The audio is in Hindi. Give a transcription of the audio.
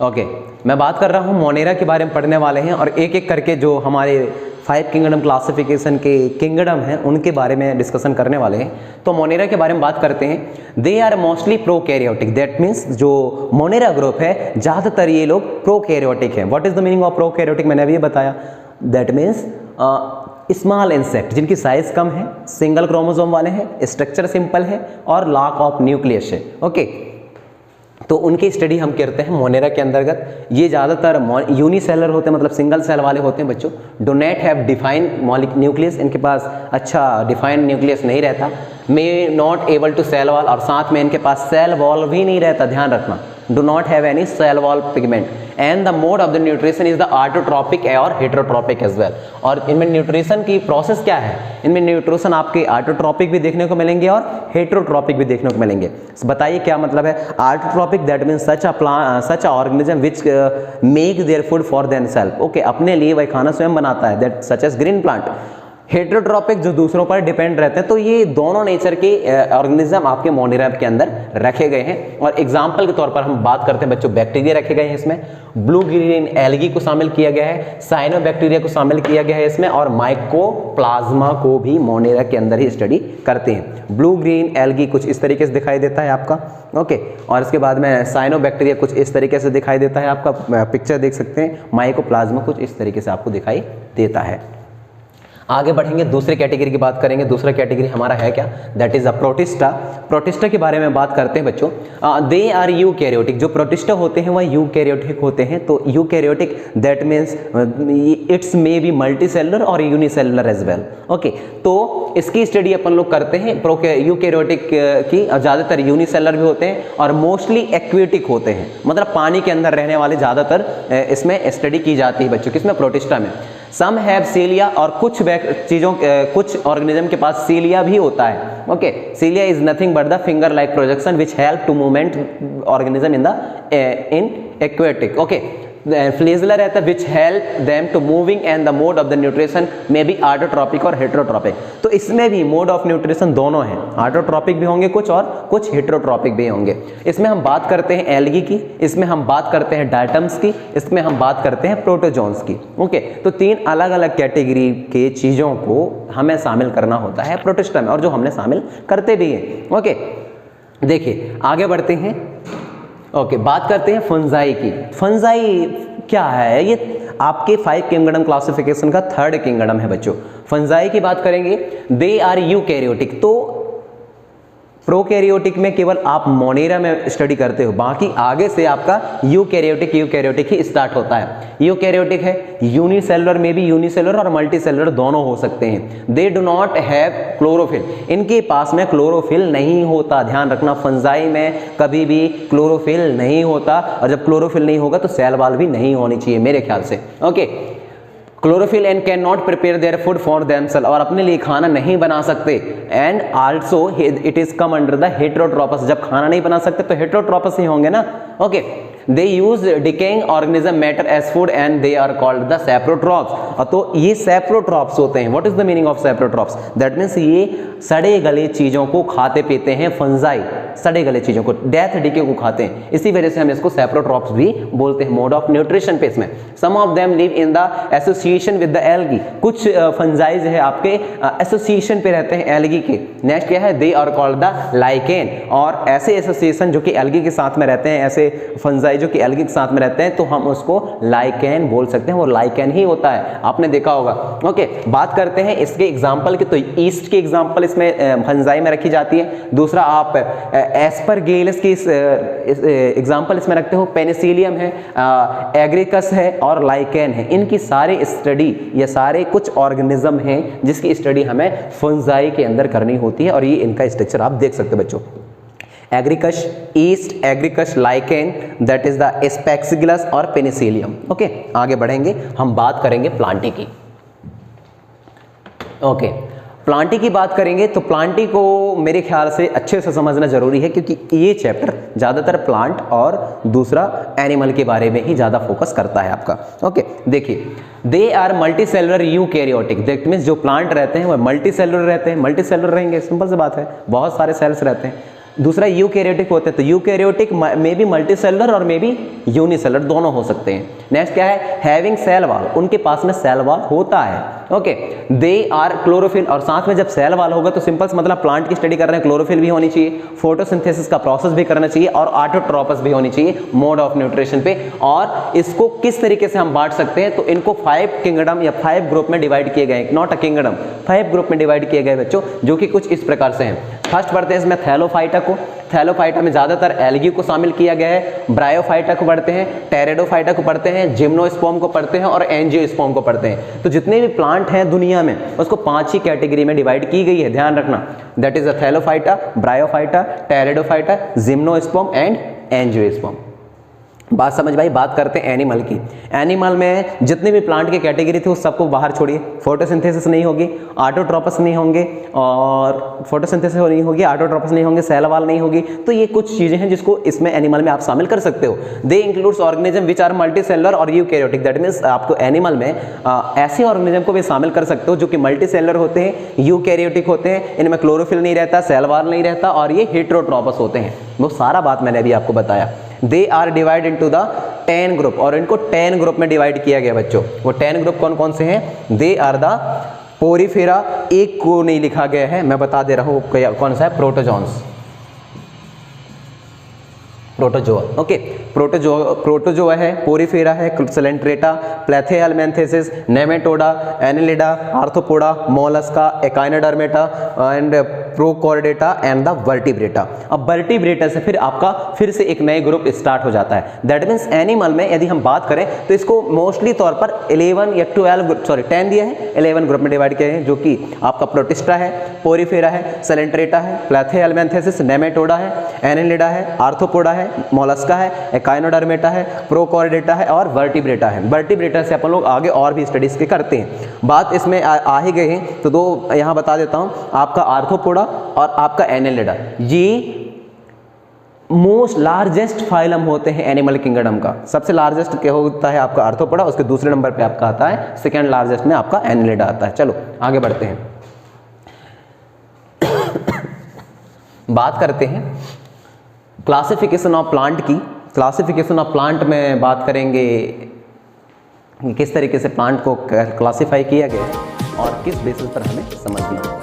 ओके, मैं बात कर रहा हूँ मोनेरा के बारे में पढ़ने वाले हैं और एक एक करके जो हमारे 5 किंगडम क्लासिफिकेशन के किंगडम हैं उनके बारे में डिस्कशन करने वाले हैं। तो मोनेरा के बारे में बात करते हैं। They are mostly prokaryotic, that means जो मोनेरा ग्रुप है ज़्यादातर ये लोग प्रोकैरियोटिक हैं। What is the meaning of prokaryotic, मैंने अभी बताया। दैट मीन्स स्मॉल इंसेक्ट जिनकी साइज कम है, सिंगल क्रोमोसोम वाले हैं, स्ट्रक्चर सिंपल है और लैक ऑफ न्यूक्लियस है। ओके, तो उनकी स्टडी हम करते हैं मोनेरा के अंतर्गत। ये ज़्यादातर यूनिसेलर होते हैं, मतलब सिंगल सेल वाले होते हैं बच्चों। Do not have defined nucleus, इनके पास अच्छा डिफाइंड न्यूक्लियस नहीं रहता। May not able to cell wall, और साथ में इनके पास सेल वॉल भी नहीं रहता, ध्यान रखना। Do not have any cell wall pigment and the mode of the nutrition is the autotrophic और हेटेरोट्रॉपिक एज वेल। और इनमें न्यूट्रिशन की प्रोसेस क्या है, इनमें न्यूट्रिशन आपके ऑटोट्रॉपिक भी देखने को मिलेंगे और हेटेरोट्रॉपिक भी देखने को मिलेंगे। बताइए क्या मतलब है autotrophic, that means such a organism which make their food for themself. Okay, अपने लिए वह खाना स्वयं बनाता है, that such as green plant. Heterotrophic जो दूसरों पर डिपेंड रहते हैं। तो ये दोनों नेचर के ऑर्गेनिज्म आपके मोनेरा के अंदर रखे गए हैं। और एग्जाम्पल के तौर पर हम बात करते हैं बच्चों, बैक्टीरिया रखे गए हैं इसमें, ब्लू ग्रीन एल्गी को शामिल किया गया है, साइनोबैक्टीरिया को शामिल किया गया है इसमें, और माइकोप्लाज्मा को भी मोनेरा के अंदर ही स्टडी करते हैं। ब्लू ग्रीन एल्गी कुछ इस तरीके से दिखाई देता है आपका। ओके, और इसके बाद में साइनोबैक्टीरिया कुछ इस तरीके से दिखाई देता है आपका, पिक्चर देख सकते हैं। माइकोप्लाज्मा कुछ इस तरीके से आपको दिखाई देता है। आगे बढ़ेंगे, दूसरे कैटेगरी की बात करेंगे। दूसरा कैटेगरी हमारा है क्या, that is a protista. Protista के बारे में बात करते हैं बच्चों। दे आर यूकैरियोटिक, जो प्रोटिस्टा होते हैं वह यूकैरियोटिक होते हैं। तो eukaryotic that means it's may be multicellular और यूनिसेलुलर एज वेल। ओके, तो इसकी स्टडी अपन लोग करते हैं। यूकैरियोटिक की ज़्यादातर यूनिसेलुलर भी होते हैं और मोस्टली एक्वेटिक होते हैं, मतलब पानी के अंदर रहने वाले ज़्यादातर इसमें स्टडी की जाती है बच्चों, किसमें, प्रोटिस्टा में। सम हैव सीलिया, और कुछ कुछ ऑर्गेनिज्म के पास सीलिया भी होता है। Okay, cilia is nothing but the finger like projection which help to movement organism in aquatic. Okay, flagella रहता है which help them to moving and the mode of the nutrition may be autotrophic और हेटेरोट्रॉपिक। तो इसमें भी मोड ऑफ न्यूट्रिशन दोनों हैं, ऑटोट्रॉपिक भी होंगे कुछ और कुछ हेटेरोट्रॉपिक भी होंगे। इसमें हम बात करते हैं एल्गी की, इसमें हम बात करते हैं डायटम्स की, इसमें हम बात करते हैं प्रोटोजोन्स की। ओके, तो 3 अलग अलग कैटेगरी के चीज़ों को हमें शामिल करना होता है प्रोटिस्टा में, और जो हमने शामिल करते भी हैं। ओके, देखिए आगे बढ़ते हैं। ओके, बात करते हैं फंजाई की। फंजाई क्या है, ये आपके 5 किंगडम क्लासिफिकेशन का 3rd किंगडम है बच्चों। फंजाई की बात करेंगे, दे आर यूकैरियोटिक। तो प्रोकैरियोटिक में केवल आप मोनेरा में स्टडी करते हो, बाकी आगे से आपका यूकैरियोटिक ही स्टार्ट होता है। यूकैरियोटिक है, यूनिसेलुलर में भी यूनिसेलुलर और मल्टीसेलुलर दोनों हो सकते हैं। They do not have chlorophyll, इनके पास में क्लोरोफिल नहीं होता, ध्यान रखना। फंजाई में कभी भी क्लोरोफिल नहीं होता, और जब क्लोरोफिल नहीं होगा तो सेल वॉल भी नहीं होनी चाहिए मेरे ख्याल से। Okay, chlorophyll and can not prepare their food for themselves, और अपने लिए खाना नहीं बना सकते। And also it is come under the heterotrophs, जब खाना नहीं बना सकते तो हेटेरोट्रॉपस ही होंगे ना। Okay, they use decaying organism matter as food and they are called the saprotrophs. तो ये सैप्रोट्रॉप्स होते हैं। What is the meaning of saprotrophs, that means ये सड़े गले चीजों को खाते पीते हैं। फंजाई सड़े गले चीजों को, डेथ डिके को खाते हैं, इसी वजह से हम इसको सैप्रोट्रॉप्स भी बोलते हैं। मोड ऑफ न्यूट्रिशन पे इसमें some of them live in the association with the algae, कुछ फंजाई जो है आपके एसोसिएशन पे रहते हैं एल्गी के। नेक्स्ट क्या है, they are called the lichen, और ऐसे एसोसिएशन जो कि एल्गी के साथ में रहते हैं, ऐसे फंजाई जो कि एल्गी के साथ में रहते हैं, तो हम उसको लाइकेन बोल सकते हैं। वो लाइकेन ही होता है, आपने देखा होगा। ओके, बात करते हैं इसके एग्जाम्पल की। तो ईस्ट की एग्जाम्पल इसमें फंजाई में रखी जाती है। दूसरा आप एस्परगिलस की एग्जाम्पल इसमें रखते हो, पेनिसिलियम है, एग्रिकस है और लाइकेन है। इनकी सारे स्टडी, ये सारे कुछ ऑर्गेनिज्म हैं जिसकी स्टडी हमें फंजाई के अंदर करनी होती है, और ये इनका स्ट्रक्चर आप देख सकते हो बच्चों। Agaricus, yeast, agaricus, lichen, that is the aspergillus और पेनिसिलियम। ओके, आगे बढ़ेंगे, हम बात करेंगे प्लांटी की। ओके, प्लांटी की बात करेंगे तो प्लांटी को मेरे ख्याल से अच्छे से समझना जरूरी है, क्योंकि ये चैप्टर ज़्यादातर प्लांट और दूसरा एनिमल के बारे में ही ज़्यादा फोकस करता है आपका। ओके, देखिए, they are multicellular eukaryotic, that means जो प्लांट रहते हैं वह मल्टीसेलुलर रहते हैं। मल्टीसेलुलर रहेंगे, सिंपल सी बात है, बहुत सारे सेल्स रहते हैं। दूसरा यूकैरियोटिक होते हैं, तो यूकैरियोटिक में भी मल्टीसेलुलर और में भी यूनिसेलुलर दोनों हो सकते हैं। नेक्स्ट क्या है, हैविंग सेल वॉल, उनके पास में सेल वॉल होता है। ओके, दे आर क्लोरोफिल, और साथ में जब सेल वॉल होगा तो सिंपल मतलब प्लांट की स्टडी कर रहे हैं, क्लोरोफिल भी होनी चाहिए, फोटोसिंथेसिस का प्रोसेस भी करना चाहिए और ऑटोट्रोपस भी होनी चाहिए मोड ऑफ न्यूट्रिशन पे। और इसको किस तरीके से हम बांट सकते हैं, तो इनको 5 किंगडम या 5 ग्रुप में डिवाइड किए गए, नॉट अ किंगडम, 5 ग्रुप में डिवाइड किए गए बच्चों, जो कि कुछ इस प्रकार से हैं। फर्स्ट पढ़ते हैं इसमें थैलोफाइटा को, थैलोफाइटा में ज्यादातर एल्गी को शामिल किया गया है। ब्रायोफाइटा को पढ़ते हैं, टेरेडोफाइटा को पढ़ते हैं, जिम्नोस्पर्म को पढ़ते हैं और एंजियोस्पर्म को पढ़ते हैं। तो जितने भी प्लांट हैं दुनिया में उसको 5 ही कैटेगरी में डिवाइड की गई है, ध्यान रखना। That is a thallophyta, bryophyta, pteridophyta, gymnosperm and angiosperm. बात समझ भाई। बात करते हैं एनिमल की। एनिमल में जितने भी प्लांट की कैटेगरी थी उस सबको बाहर छोड़िए, फोटोसिंथेसिस नहीं होगी, ऑटोट्रोपस नहीं होंगे, और फोटोसिंथेसिस नहीं होगी, ऑटोट्रोपस नहीं होंगे, सेल वॉल नहीं होगी। तो ये कुछ चीजें हैं जिसको इसमें एनिमल में आप शामिल कर सकते हो। They includes organism which are multicellular और यूकैरियोटिक, दैट मींस आपको एनिमल में ऐसे ऑर्गेनिज्म को भी शामिल कर सकते हो जो कि मल्टीसेलुलर होते हैं, यूकैरियोटिक होते हैं, इनमें क्लोरोफिल नहीं रहता, सेल वॉल नहीं रहता, और ये हेटेरोट्रोपस होते हैं। वो सारा बात मैंने अभी आपको बताया। They are divide into the 10 group, और इनको 10 ग्रुप में डिवाइड किया गया बच्चों। वो 10 ग्रुप कौन कौन से हैं? दे आर द पोरीफेरा, एक को नहीं लिखा गया है, मैं बता दे रहा हूं कौन सा है, प्रोटोजोन्स, प्रोटोजोआ। ओके, प्रोटोजोआ है, पोरीफेरा है, coelenterata, platyhelminthes, nematoda, annelida, arthropoda, mollusca, echinodermata and protochordata and the vertebrata. अब वर्टिब्रेटा से फिर आपका फिर से एक नए ग्रुप स्टार्ट हो जाता है। दैट मीन्स एनिमल में यदि हम बात करें तो इसको मोस्टली तौर पर 11 या 10 दिया है, 11 ग्रुप में डिवाइड किए हैं, जो कि आपका प्रोटिस्टा है, पोरीफेरा है, सेलेंट्रेटा है, प्लेथेलमेंथेसिस, नेमेटोडा है, एनेलिडा है, आर्थ्रोपोडा है, मोलस्का है, एकाइनोडर्मेटा है, प्रोकॉर्डेटा है और वर्टिब्रेटा है। वर्टिब्रेटा से अपन लोग आगे और भी स्टडीज के करते हैं। बात इसमें आ ही गए हैं तो दो यहाँ बता देता हूँ, आपका आर्थ्रोपोडा और आपका एनेलिडा, ये मोस्ट लार्जेस्ट फाइलम होते हैं एनिमल किंगडम का। सबसे लार्जेस्ट क्या होता है आपका आर्थ्रोपोडा, उसके दूसरे नंबर पे आपका आता है, सेकेंड लार्जेस्ट में आपका एनेलिडा आता है। चलो आगे बढ़ते हैं। बात करते हैं क्लासिफिकेशन ऑफ प्लांट की। क्लासिफिकेशन ऑफ प्लांट में बात करेंगे किस तरीके से प्लांट को क्लासिफाई किया गया है और किस बेसिस पर हमें समझना है।